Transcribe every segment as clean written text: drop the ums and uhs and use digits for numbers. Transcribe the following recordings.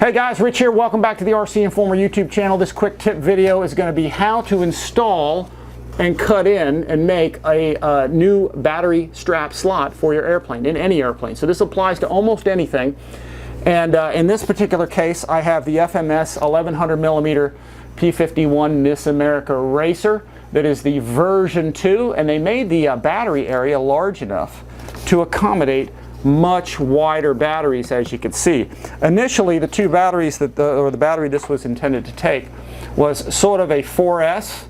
Hey guys, Rich here. Welcome back to the RC Informer YouTube channel. This quick tip video is going to be how to install and cut in and make a new battery strap slot for your airplane, in any airplane. So this applies to almost anything. And in this particular case, I have the FMS 1100mm P-51 Miss America Racer. That is the version 2, and they made the battery area large enough to accommodate much wider batteries, as you can see. Initially, the two batteries that the battery this was intended to take was sort of a 4S,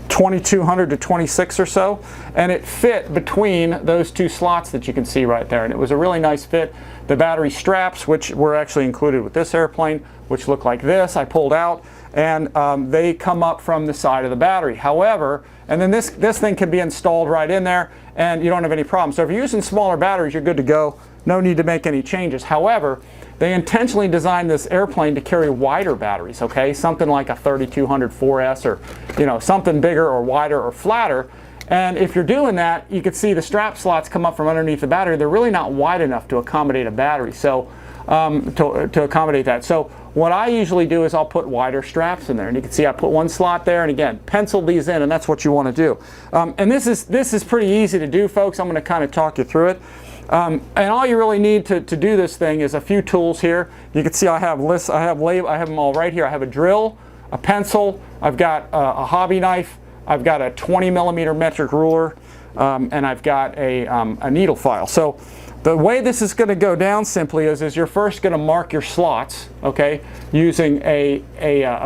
2200 to 26 or so, and it fit between those two slots that you can see right there, and it was a really nice fit. The battery straps, which were actually included with this airplane, which look like this, I pulled out, and they come up from the side of the battery. However, and then this thing can be installed right in there, and you don't have any problem. So if you're using smaller batteries, you're good to go. No need to make any changes. However, they intentionally designed this airplane to carry wider batteries, okay? Something like a 3200 4S, or something bigger or wider or flatter. And if you're doing that, you can see the strap slots come up from underneath the battery. They're really not wide enough to accommodate a battery, so to accommodate that. So what I usually do is I'll put wider straps in there, and you can see I put one slot there, and again, pencil these in, and that's what you want to do. And this is pretty easy to do, folks. I'm going to kind of talk you through it. And all you really need to do this thing is a few tools here. You can see I have lists. I have them all right here. I have a drill, a pencil. I've got a hobby knife. I've got a 20mm metric ruler, and I've got a needle file. So the way this is going to go down simply is you're first going to mark your slots, okay, using a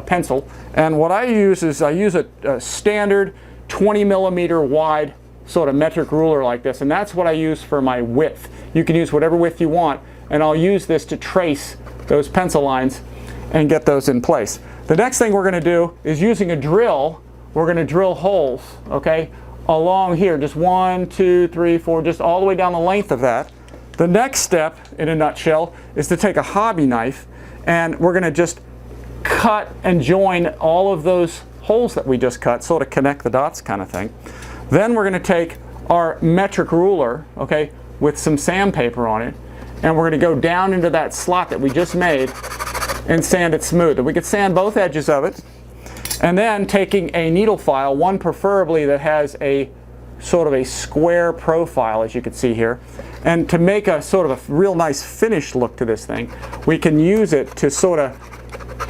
pencil. And what I use is I use a standard 20mm wide sort of metric ruler like this, and that's what I use for my width. You can use whatever width you want, and I'll use this to trace those pencil lines and get those in place. The next thing we're going to do is, using a drill, we're going to drill holes, okay, along here, just 1, 2, 3, 4, just all the way down the length of that. The next step, in a nutshell, is to take a hobby knife, and we're going to just cut and join all of those holes that we just cut, sort of connect the dots kind of thing. Then we're going to take our metric ruler, okay, with some sandpaper on it, and we're going to go down into that slot that we just made and sand it smooth. And we could sand both edges of it, and then taking a needle file, one preferably that has a sort of a square profile, as you can see here, and to make a sort of a real nice finished look to this thing, we can use it to sort of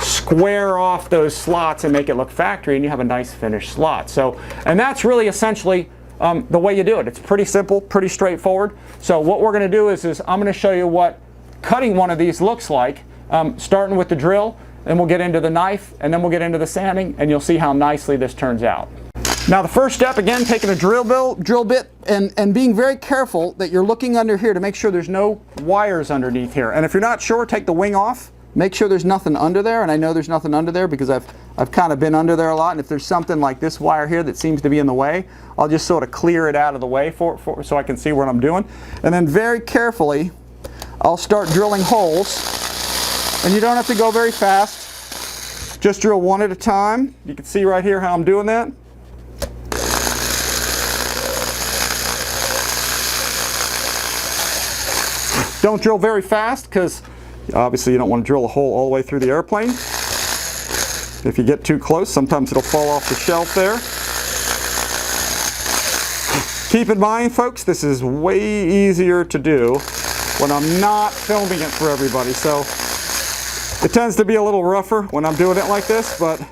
square off those slots and make it look factory, and you have a nice finished slot. So, and that's really essentially the way you do it. It's pretty simple, pretty straightforward. So what we're going to do is I'm going to show you what cutting one of these looks like, starting with the drill, then we'll get into the knife, and then we'll get into the sanding, and you'll see how nicely this turns out. Now the first step, again, taking a drill bit and being very careful that you're looking under here to make sure there's no wires underneath here. And if you're not sure, take the wing off. Make sure there's nothing under there, and I know there's nothing under there because I've kind of been under there a lot, and if there's something like this wire here that seems to be in the way, I'll just sort of clear it out of the way so I can see what I'm doing. And then very carefully, I'll start drilling holes, and you don't have to go very fast. Just drill one at a time. You can see right here how I'm doing that. Don't drill very fast, because obviously you don't want to drill a hole all the way through the airplane. If you get too close, sometimes it'll fall off the shelf there. Keep in mind, folks, this is way easier to do when I'm not filming it for everybody. So it tends to be a little rougher when I'm doing it like this, but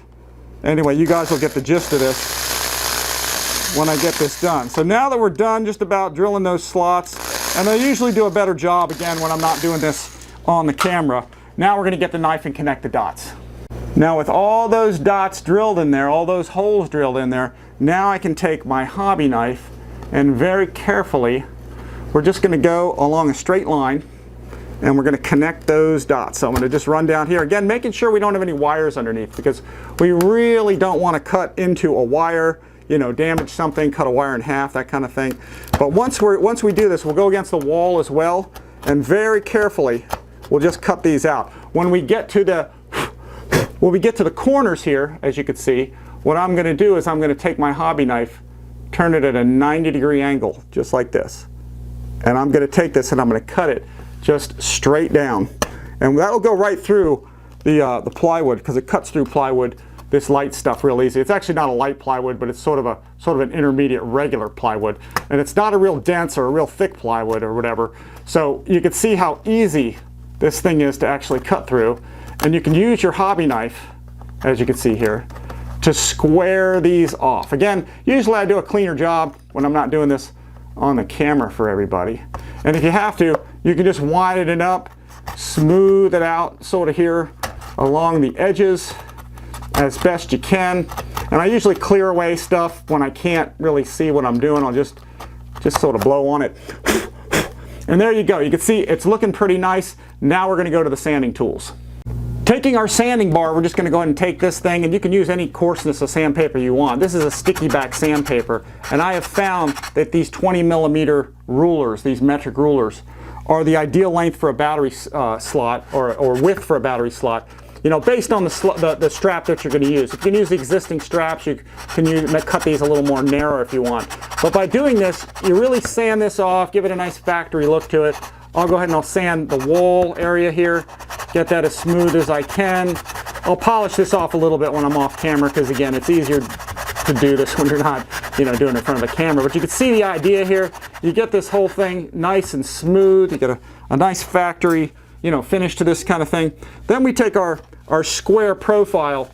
anyway, you guys will get the gist of this when I get this done. So now that we're done just about drilling those slots, and I usually do a better job, again, when I'm not doing this on the camera. Now we're going to get the knife and connect the dots. Now with all those dots drilled in there, all those holes drilled in there, now I can take my hobby knife and very carefully, we're just going to go along a straight line, and we're going to connect those dots. So I'm going to just run down here, again, making sure we don't have any wires underneath, because we really don't want to cut into a wire, damage something, cut a wire in half, that kind of thing. But once we do this, we'll go against the wall as well, and very carefully we'll just cut these out. When we get to the corners here, as you can see, what I'm going to do is I'm going to take my hobby knife, turn it at a 90-degree angle, just like this. And I'm going to take this and I'm going to cut it just straight down. and that'll go right through the plywood, because it cuts through plywood, this light stuff, real easy. It's actually not a light plywood, but it's sort of an intermediate regular plywood, and it's not a real dense or a real thick plywood or whatever. So you can see how easy this thing is to actually cut through, and you can use your hobby knife, as you can see here, to square these off. Again, usually I do a cleaner job when I'm not doing this on the camera for everybody. And if you have to, you can just widen it up, smooth it out sort of here along the edges as best you can. And I usually clear away stuff when I can't really see what I'm doing. I'll just sort of blow on it. And there you go. You can see it's looking pretty nice. Now we're going to go to the sanding tools. Taking our sanding bar, we're just going to go ahead and take this thing, and you can use any coarseness of sandpaper you want. This is a sticky back sandpaper, and I have found that these 20mm rulers, these metric rulers, are the ideal length for a battery slot, or width for a battery slot. You know, based on the strap that you're going to use. You can use the existing straps. You can cut these a little more narrow if you want. But by doing this, you really sand this off, give it a nice factory look to it. I'll go ahead and I'll sand the wall area here, get that as smooth as I can. I'll polish this off a little bit when I'm off camera, because again, it's easier to do this when you're not, you know, doing it in front of the camera. But you can see the idea here. You get this whole thing nice and smooth. You get a nice factory, you know, finish to this kind of thing. Then we take our square profile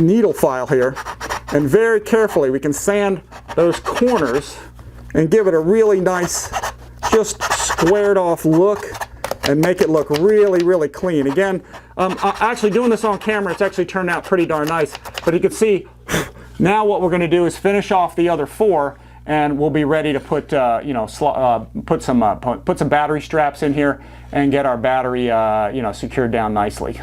needle file here, and very carefully we can sand those corners and give it a really nice, just squared off look, and make it look really, really clean. Again, actually doing this on camera, it's actually turned out pretty darn nice. But you can see now what we're going to do is finish off the other four, and we'll be ready to put put some battery straps in here and get our battery secured down nicely.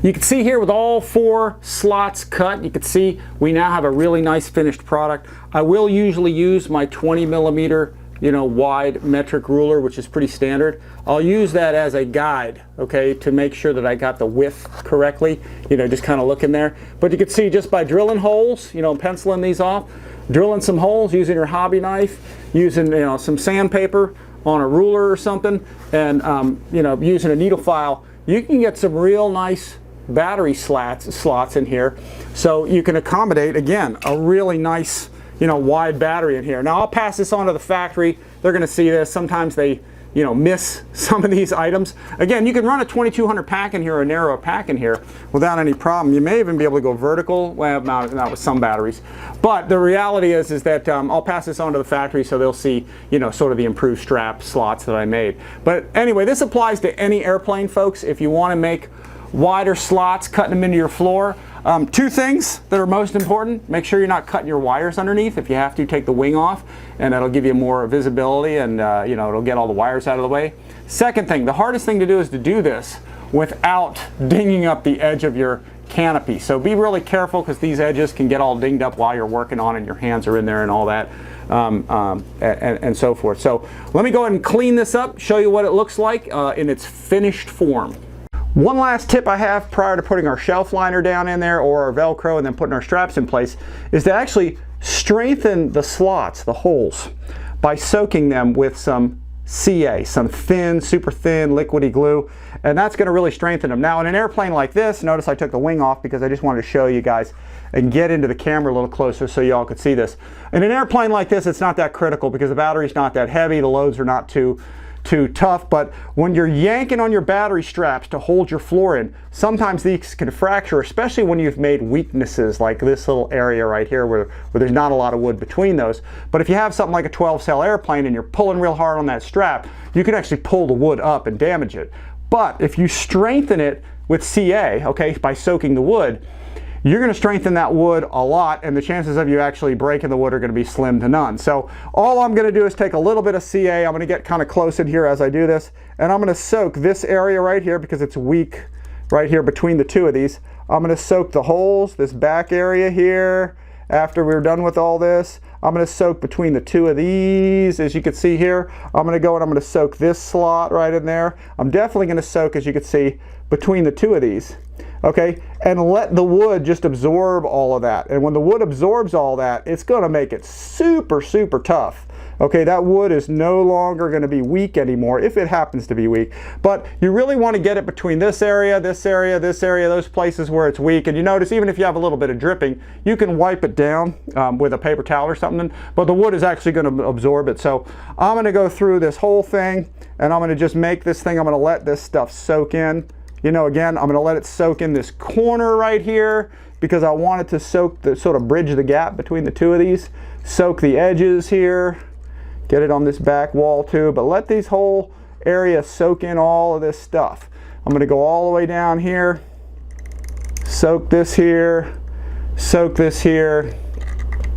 You can see here with all four slots cut, you can see we now have a really nice finished product. I will usually use my 20mm wide metric ruler, which is pretty standard. I'll use that as a guide, okay, to make sure that I got the width correctly, just kind of looking there. But you can see just by drilling holes, penciling these off, drilling some holes using your hobby knife, using some sandpaper on a ruler or something, and using a needle file, you can get some real nice battery slots in here, so you can accommodate, again, a really nice wide battery in here. Now I'll pass this on to the factory. They're going to see this. Sometimes they miss some of these items. Again, you can run a 2200 pack in here or a narrower pack in here without any problem. You may even be able to go vertical. Well, not with some batteries. But the reality is that I'll pass this on to the factory so they'll see sort of the improved strap slots that I made. But anyway, this applies to any airplane, folks. If you want to make wider slots, cutting them into your floor. Two things that are most important: make sure you're not cutting your wires underneath. If you have to, take the wing off, and that'll give you more visibility, and it'll get all the wires out of the way. Second thing, the hardest thing to do is to do this without dinging up the edge of your canopy. So be really careful, because these edges can get all dinged up while you're working on it, and your hands are in there and all that, and so forth. So let me go ahead and clean this up, show you what it looks like in its finished form. One last tip I have prior to putting our shelf liner down in there, or our Velcro, and then putting our straps in place, is to actually strengthen the slots, the holes, by soaking them with some CA, some thin, super thin, liquidy glue, and that's going to really strengthen them. Now in an airplane like this, notice I took the wing off because I just wanted to show you guys and get into the camera a little closer so y'all could see this. In an airplane like this, it's not that critical because the battery's not that heavy, the loads are not too tough, but when you're yanking on your battery straps to hold your floor in, sometimes these can fracture, especially when you've made weaknesses like this little area right here where there's not a lot of wood between those. But if you have something like a 12-cell airplane and you're pulling real hard on that strap, you can actually pull the wood up and damage it. But if you strengthen it with CA, okay, by soaking the wood, you're going to strengthen that wood a lot, and the chances of you actually breaking the wood are going to be slim to none. So all I'm going to do is take a little bit of CA. I'm going to get kind of close in here as I do this, and I'm going to soak this area right here because it's weak right here between the two of these. I'm going to soak the holes, this back area here. After we're done with all this, I'm going to soak between the two of these, as you can see here. I'm going to go and I'm going to soak this slot right in there. I'm definitely going to soak, as you can see, between the two of these. Okay, and let the wood just absorb all of that. And when the wood absorbs all that, it's going to make it super, super tough. Okay, that wood is no longer going to be weak anymore, if it happens to be weak. But you really want to get it between this area, this area, this area, those places where it's weak. And you notice even if you have a little bit of dripping, you can wipe it down with a paper towel or something, but the wood is actually going to absorb it. So I'm going to go through this whole thing, and I'm going to just make this thing, I'm going to let this stuff soak in. You know, again, I'm going to let it soak in this corner right here because I want it to soak, the sort of bridge the gap between the two of these. Soak the edges here, get it on this back wall too, but let these whole areas soak in all of this stuff. I'm going to go all the way down here, soak this here, soak this here.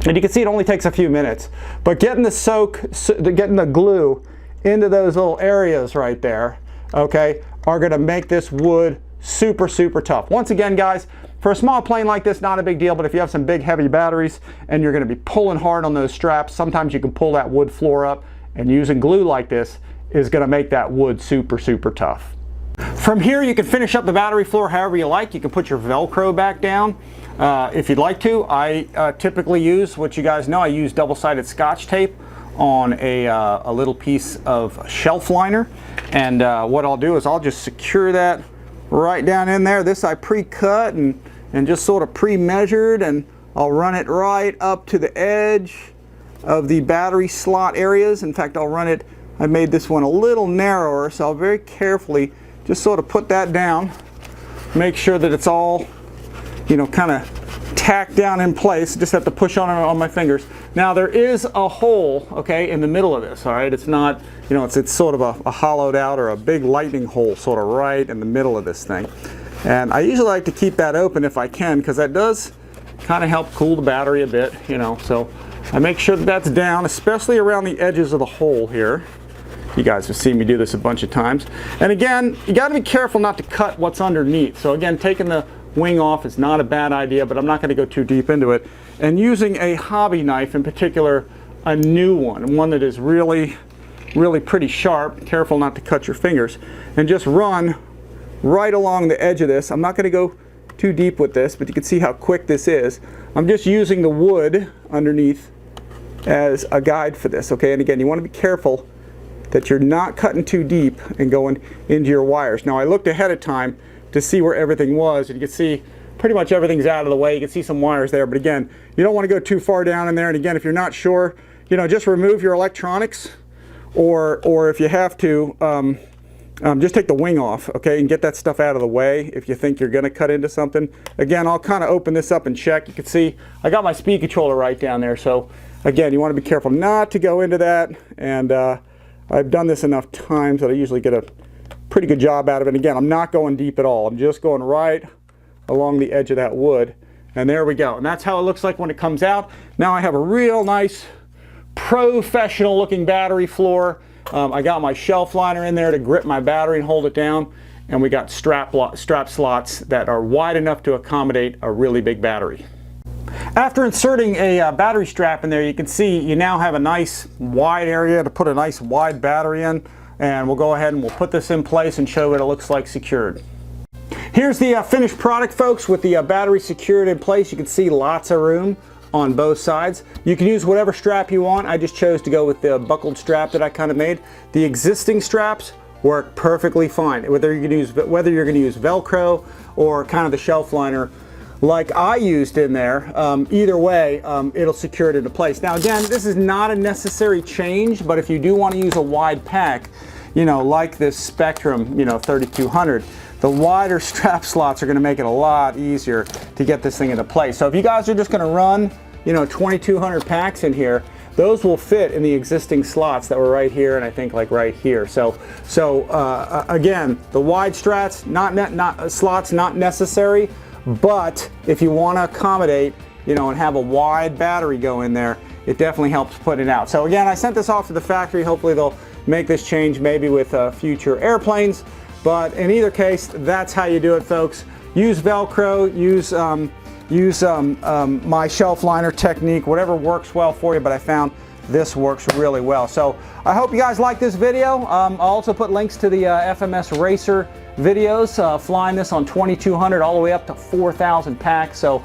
And you can see it only takes a few minutes, but getting the glue into those little areas right there, okay, are going to make this wood super, super tough. Once again, guys, for a small plane like this, not a big deal, but if you have some big heavy batteries and you're going to be pulling hard on those straps, sometimes you can pull that wood floor up, and using glue like this is going to make that wood super, super tough. From here, you can finish up the battery floor however you like. You can put your Velcro back down if you'd like to. I typically use, what you guys know, I use double-sided Scotch tape on a little piece of shelf liner, and what I'll do is I'll just secure that right down in there. This I pre-cut and just sort of pre-measured, and I'll run it right up to the edge of the battery slot areas. In fact, I'll run it, I made this one a little narrower, so I'll very carefully just sort of put that down, make sure that it's all, you know, kind of tacked down in place. Just have to push on it on my fingers. Now there is a hole, okay, in the middle of this, all right? It's not, you know, it's sort of a hollowed out or a big lightning hole sort of right in the middle of this thing. And I usually like to keep that open if I can, because that does kind of help cool the battery a bit, you know. So I make sure that that's down, especially around the edges of the hole here. You guys have seen me do this a bunch of times. And again, you got to be careful not to cut what's underneath. So again, taking the wing off is not a bad idea, but I'm not going to go too deep into it. And using a hobby knife, in particular, a new one that is really, really pretty sharp, careful not to cut your fingers, and just run right along the edge of this. I'm not going to go too deep with this, but you can see how quick this is. I'm just using the wood underneath as a guide for this, okay? And again, you want to be careful that you're not cutting too deep and going into your wires. Now, I looked ahead of time to see where everything was, and you can see pretty much everything's out of the way. You can see some wires there, but again, you don't want to go too far down in there. And again, if you're not sure, you know, just remove your electronics, or if you have to, just take the wing off, okay, and get that stuff out of the way if you think you're going to cut into something. Again, I'll kind of open this up and check. You can see I got my speed controller right down there, so again, you want to be careful not to go into that. And I've done this enough times that I usually get a pretty good job out of it. And again, I'm not going deep at all. I'm just going right along the edge of that wood. And there we go. And that's how it looks like when it comes out. Now I have a real nice professional looking battery floor. I got my shelf liner in there to grip my battery and hold it down. And we got strap slots that are wide enough to accommodate a really big battery. After inserting a battery strap in there, you can see you now have a nice wide area to put a nice wide battery in. And we'll go ahead and we'll put this in place and show what it looks like secured. Here's the finished product, folks, with the battery secured in place. You can see lots of room on both sides. You can use whatever strap you want. I just chose to go with the buckled strap that I kind of made. The existing straps work perfectly fine, whether you're going to use Velcro or kind of the shelf liner like I used in there. Either way, it'll secure it into place. Now again, this is not a necessary change, but if you do want to use a wide pack, you know, like this Spectrum, you know, 3200, the wider strap slots are going to make it a lot easier to get this thing into place. So if you guys are just going to run, you know, 2200 packs in here, those will fit in the existing slots that were right here and I think like right here. So again, the wide slots not necessary, but if you want to accommodate, you know, and have a wide battery go in there, it definitely helps put it out. So again, I sent this off to the factory. Hopefully they'll make this change maybe with future airplanes. But in either case, that's how you do it, folks. Use Velcro, use my shelf liner technique, whatever works well for you, but I found this works really well. So I hope you guys like this video. I'll also put links to the FMS Racer videos, flying this on 2200 all the way up to 4,000 packs. So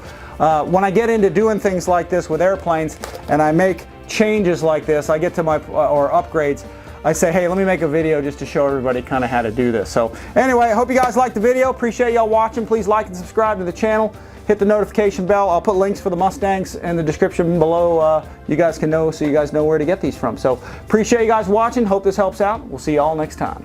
when I get into doing things like this with airplanes and I make changes like this, I get to my, or upgrades, I say, hey, let me make a video just to show everybody kind of how to do this. So anyway, I hope you guys liked the video. Appreciate y'all watching. Please like and subscribe to the channel. Hit the notification bell. I'll put links for the Mustangs in the description below. You guys can know, so you guys know where to get these from. So appreciate you guys watching. Hope this helps out. We'll see y'all next time.